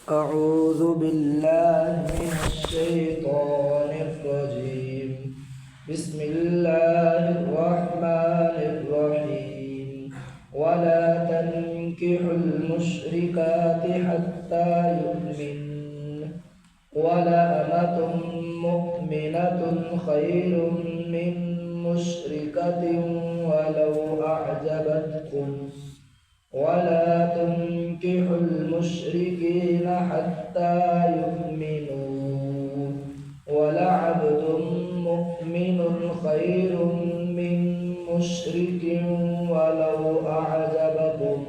أعوذ بالله من الشيطان الرجيم. بسم الله الرحمن الرحيم. ولا تنكحوا المشركات حتى يؤمن ولأمة مؤمنة خير من مشركة ولو أعجبتكم ولا تنكحوا المشركين حتى يؤمنوا ولعبد مؤمن خير من مشرك ولو أعجبكم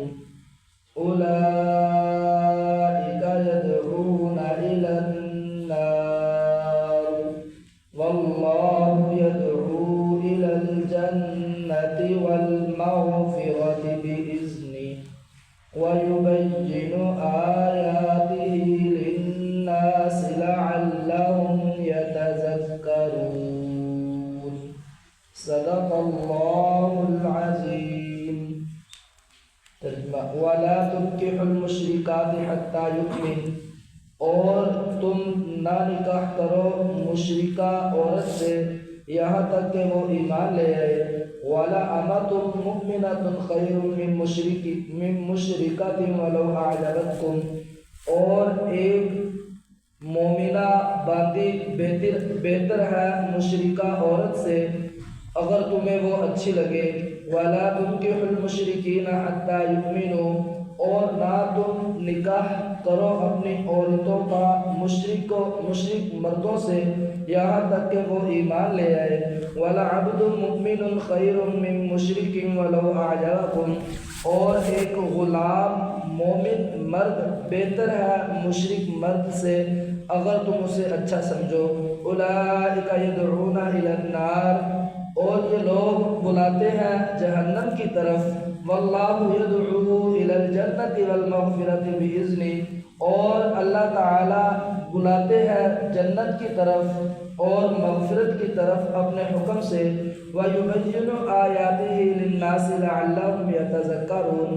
أولئك يدعون إلى النار والله يدعو إلى الجنة والمغفرة بإذنه ويبين آياته للناس لعلهم يتذكرون. صدق اللہ العظیم. ترجمہ: ولا تنکحوا المشرکات حتی یؤمن، اور تم نہ نکاح کرو مشرکہ عورت سے یہاں تک کہ وہ ایمان لے آئے. وَلَأَمَةٌ مُؤْمِنَةٌ خَيْرٌ مِّن مُشْرِكَةٍ وَلَوْ أَعْجَبَتْكُمْ، اور ایک مومنہ باندی بہتر ہے مشرکہ عورت سے اگر تمہیں وہ اچھی لگے. وَلَا تُنكِحُوا الْمُشْرِكِينَ حَتَّى يُؤْمِنُوا، اور نہ تم نکاح کرو اپنی عورتوں کا مشرک مردوں سے یہاں تک کہ وہ ایمان لے آئے. وَلَعَبْدٌ مُؤْمِنٌ خَيْرٌ مِّن مُشْرِكٍ وَلَوْ أَعْجَبَكُمْ، اور ایک غلام مومن مرد بہتر ہے مشرک مرد سے اگر تم اسے اچھا سمجھو. أُولَئِكَ يَدْعُونَ إِلَى النَّارِ، اور یہ لوگ بلاتے ہیں جہنم کی طرف. واللہ یدعو الی الجنۃ والمغفرۃ بإذنہ، اور اللہ تعالی بلاتے ہیں جنت کی طرف اور مغفرت کی طرف اپنے حکم سے. وَيُبَيِّنُ آیاتہ للناس لعلہم یتذکرون،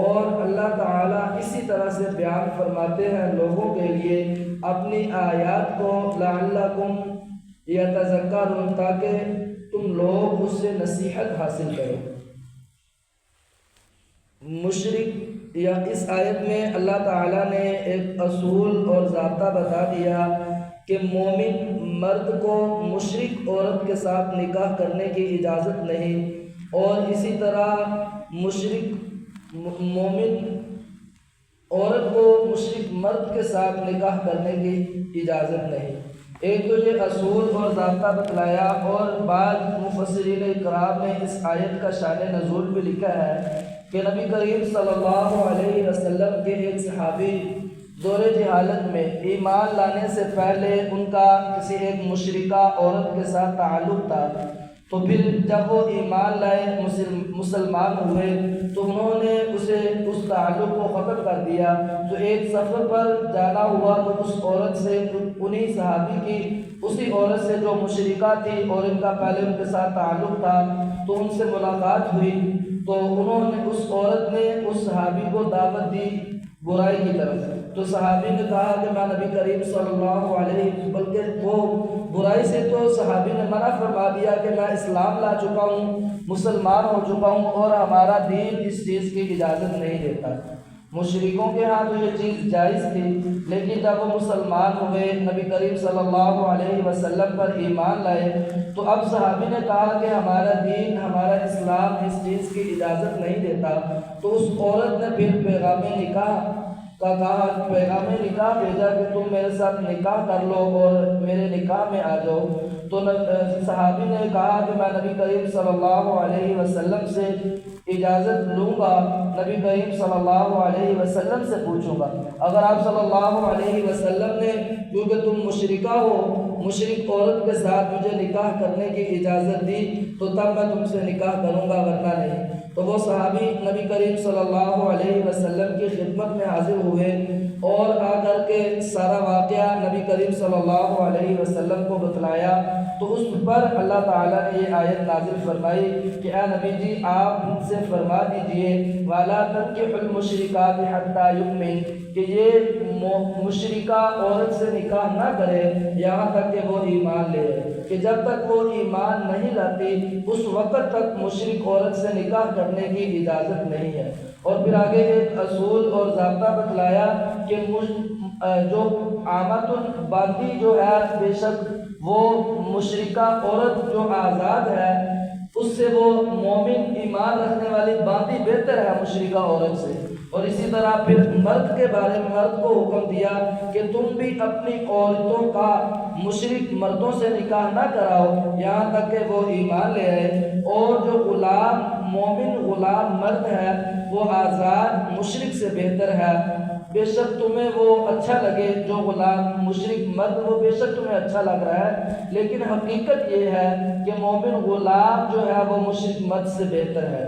اور اللہ تعالی اسی طرح سے بیان فرماتے ہیں لوگوں کے لیے اپنی آیات کو لعلکم یتذکرون، تاکہ تم لوگ اس سے نصیحت حاصل کرو. مشرک یا اس آیت میں اللہ تعالیٰ نے ایک اصول اور ضابطہ بتا دیا کہ مومن مرد کو مشرک عورت کے ساتھ نکاح کرنے کی اجازت نہیں، اور اسی طرح مومن عورت کو مشرک مرد کے ساتھ نکاح کرنے کی اجازت نہیں. ایک تو یہ اصول اور ضابطہ بتلایا، اور بعض مفسرین اکرام نے اس آیت کا شان نزول بھی لکھا ہے کہ نبی کریم صلی اللہ علیہ وسلم کے ایک صحابی دور جہالت میں ایمان لانے سے پہلے ان کا کسی ایک مشرکہ عورت کے ساتھ تعلق تھا. تو پھر جب وہ ایمان لائے مسلمان ہوئے تو انہوں نے اس تعلق کو ختم کر دیا. تو ایک سفر پر جانا ہوا تو اس عورت سے انہی صحابی کی اسی عورت سے جو مشرکہ تھی اور ان کا پہلے ان کے ساتھ تعلق تھا تو ان سے ملاقات ہوئی. تو انہوں نے اس عورت نے اس صحابی کو دعوت دی برائی کی طرف. تو صحابی نے کہا کہ میں نبی کریم صلی اللہ علیہ وسلم، بلکہ وہ برائی سے تو صحابی نے منع فرما دیا کہ میں اسلام لا چکا ہوں، مسلمان ہو چکا ہوں، اور ہمارا دین اس چیز کی اجازت نہیں دیتا. مشرکوں کے ہاں تو یہ چیز جائز تھی، لیکن جب وہ مسلمان ہوئے نبی کریم صلی اللہ علیہ وسلم پر ایمان لائے تو اب صحابی نے کہا کہ ہمارا دین، ہمارا اسلام اس چیز کی اجازت نہیں دیتا. تو اس عورت نے پھر پیغام نکاح بھیجا کہ تم میرے ساتھ نکاح کر لو اور میرے نکاح میں آ جاؤ. تو صحابی نے کہا کہ میں نبی کریم صلی اللہ علیہ وسلم سے اجازت لوں گا، نبی کریم صلی اللہ علیہ وسلم سے پوچھوں گا. اگر آپ صلی اللہ علیہ وسلم نے، کیونکہ تم مشرکہ ہو، مشرک عورت کے ساتھ مجھے نکاح کرنے کی اجازت دی تو تب میں تم سے نکاح کروں گا، ورنہ نہیں. تو وہ صحابی نبی کریم صلی اللہ علیہ وسلم کی خدمت میں حاضر ہوئے اور آ کر کے سارا واقعہ نبی کریم صلی اللہ علیہ وسلم کو بتلایا تو اس پر اللہ تعالیٰ نے یہ آیت نازل فرمائی کہ اے نبی جی آپ ان سے فرما دیجئے وَلَا تَنْكِحُوا الْمُشْرِكَاتِ حَتَّى يُؤْمِنْ کہ یہ مشرکہ عورت سے نکاح نہ کرے یہاں تک کہ وہ ایمان لے، کہ جب تک وہ ایمان نہیں لاتی اس وقت تک مشرک عورت سے نکاح کرنے کی اجازت نہیں ہے۔ اور پھر آگے ایک اصول اور ضابطہ بتلایا کہ جو عامت باندی جو ہے بے شک وہ مشرکہ عورت جو آزاد ہے اس سے وہ مومن ایمان رکھنے والی باندی بہتر ہے مشرکہ عورت سے۔ اور اسی طرح پھر مرد کے بارے میں مرد کو حکم دیا کہ تم بھی اپنی عورتوں کا مشرک مردوں سے نکاح نہ کراؤ یہاں تک کہ وہ ایمان لے آئے، اور جو غلام مومن غلام مرد ہے وہ آزاد مشرک سے بہتر ہے۔ بے شک تمہیں وہ اچھا لگے جو غلام مشرک مرد وہ بے شک تمہیں اچھا لگ رہا ہے، لیکن حقیقت یہ ہے کہ مومن غلام جو ہے وہ مشرک مرد سے بہتر ہے۔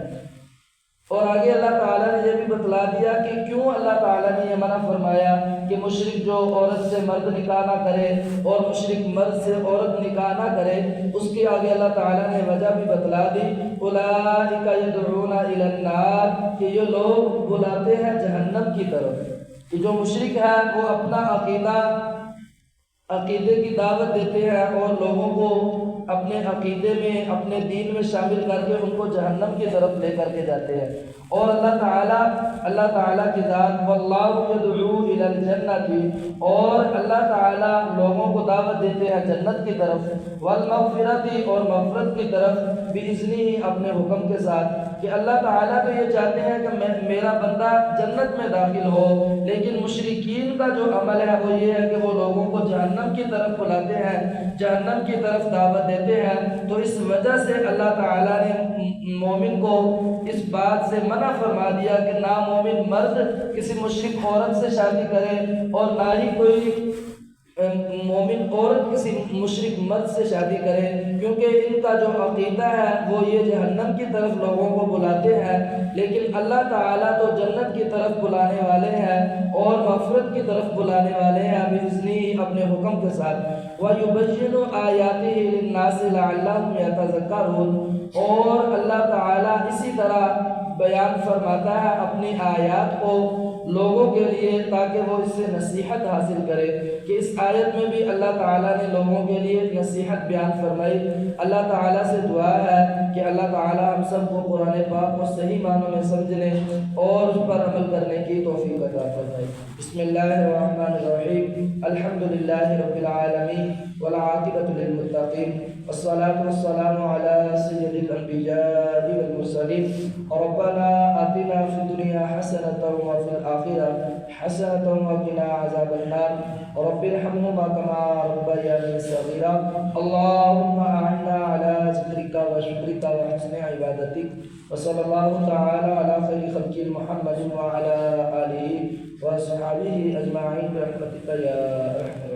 اور آگے اللہ تعالیٰ نے یہ بھی بتلا دیا کہ کیوں اللہ تعالیٰ نے یہ منع فرمایا کہ مشرک جو عورت سے مرد نکاح نہ کرے اور مشرک مرد سے عورت نکاح نہ کرے، اس کی آگے اللہ تعالیٰ نے وجہ بھی بتلا دی اولئک یدعون الی النار کہ یہ لوگ بلاتے ہیں جہنم کی طرف، کہ جو مشرک ہے وہ اپنا عقیدے کی دعوت دیتے ہیں اور لوگوں کو اپنے عقیدے میں اپنے دین میں شامل کر کے ان کو جہنم کی طرف لے کر کے جاتے ہیں۔ اور اللہ تعالیٰ کی ذات واللہ یدعو الی الجنۃ، اور اللہ تعالیٰ لوگوں کو دعوت دیتے ہیں جنت کی طرف، والمغفرۃ اور مغفرت کی طرف، باذنہ اپنے حکم کے ساتھ، کہ اللہ تعالیٰ تو یہ چاہتے ہیں کہ میرا بندہ جنت میں داخل ہو، لیکن مشرکین کا جو عمل ہے وہ یہ ہے کہ وہ لوگوں کو جہنم کی طرف بلاتے ہیں، جہنم کی طرف دعوت دیتے ہیں۔ تو اس وجہ سے اللہ تعالیٰ نے مومن کو اس بات سے منع فرما دیا کہ نہ مومن مرد کسی مشرک عورت سے شادی کرے اور نہ ہی کوئی مومن عورت کسی مشرک مرد سے شادی کرے، کیونکہ ان کا جو عقیدہ ہے وہ یہ جہنم کی طرف لوگوں کو بلاتے ہیں، لیکن اللہ تعالیٰ تو جنت کی طرف بلانے والے ہیں اور مغفرت کی طرف بلانے والے ہیں بِإِذْنِهِ اپنے حکم کے ساتھ۔ وَيُبَيِّنُ آيَاتِهِ لِلنَّاسِ لَعَلَّهُمْ يَتَذَكَّرُونَ، اور اللہ تعالیٰ اسی طرح بیان فرماتا ہے اپنی آیات کو لوگوں کے لیے تاکہ وہ اس سے نصیحت حاصل کرے، کہ اس آیت میں بھی اللہ تعالیٰ نے لوگوں کے لیے نصیحت بیان فرمائی۔ اللہ تعالیٰ سے دعا ہے کہ اللہ تعالیٰ ہم سب کو قرآن پاک کو صحیح معنوں میں سمجھنے اور اس پر عمل کرنے کی توفیق عطا فرمائے۔ بسم اللہ الرحمن الرحیم، الحمد للہ رب العالمین والعاقبۃ للمتقین، والصلاة والسلام علی سید الانبیاء والمرسلین، ربنا آتنا فی الدنیا حسنۃ وفی الآخرۃ حسنۃ وقنا عذاب النار، رب ارحمهما كما ربياني صغيرا، اللهم أعنا على ذكرك وشكرك وحسن عبادتك، وصلى الله تعالى على خير خلق محمد وعلى آله وصحبه أجمعين برحمتك يا أرحم